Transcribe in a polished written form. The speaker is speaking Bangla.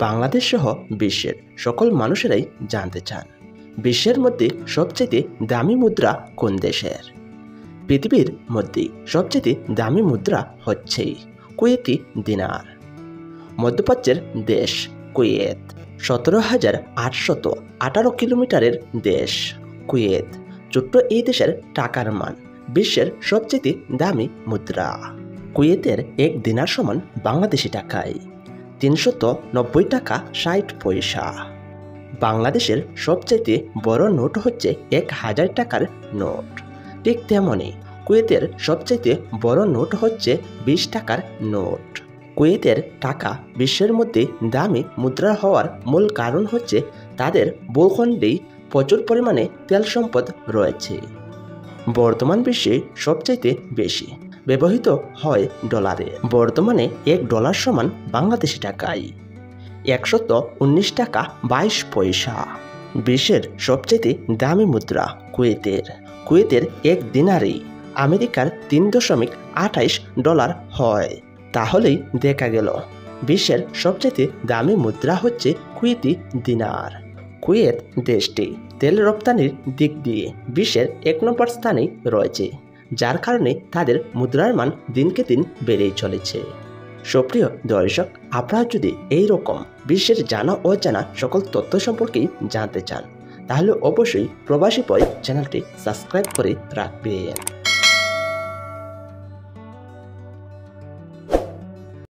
বাংলাদেশ সহ বিশ্বের সকল মানুষেরাই জানতে চান বিশ্বের মধ্যে সবচেয়ে দামি মুদ্রা কোন দেশের। পৃথিবীর মধ্যে সবচেয়ে দামি মুদ্রা হচ্ছে কুয়েতি দিনার। মধ্যপ্রাচ্যের দেশ কুয়েত 17,818 কিলোমিটারের দেশ কুয়েত। ছোট্ট এই দেশের টাকার মান বিশ্বের সবচেয়ে দামি মুদ্রা। কুয়েতের এক দিনার সমান বাংলাদেশি টাকায় 390 টাকা 60 পয়সা। বাংলাদেশের সবচেয়ে বড় নোট হচ্ছে 1000 টাকার নোট। ঠিক তেমনই কুয়েতের সবচেয়ে বড় নোট হচ্ছে 20 টাকার নোট। কুয়েতের টাকা বিশ্বের মধ্যে দামি মুদ্রা হওয়ার মূল কারণ হচ্ছে তাদের ভূখণ্ডেই প্রচুর পরিমাণে তেল সম্পদ রয়েছে। বর্তমান বিশ্বে সবচেয়ে বেশি ব্যবহৃত হয় ডলারে। বর্তমানে $1 সমান বাংলাদেশি টাকায় 119 টাকা 22 পয়সা। বিশ্বের সবচেয়ে দামি মুদ্রা কুয়েতের। কুয়েতের এক দিনারে আমেরিকার $3.28 হয়। তাহলেই দেখা গেল বিশ্বের সবচেয়ে দামি মুদ্রা হচ্ছে কুয়েতি দিনার। কুয়েত দেশটি তেল রপ্তানির দিক দিয়ে বিশ্বের 1 নম্বর স্থানে রয়েছে, যার কারণে তাদের মুদ্রার মান দিনকে দিন বেড়েই চলেছে। সুপ্রিয় দর্শক, আপনারা যদি এই রকম বিশ্বের জানা অজানা সকল তথ্য সম্পর্কেই জানতে চান, তাহলে অবশ্যই প্রবাসী পয় চ্যানেলটি সাবস্ক্রাইব করে রাখবেন।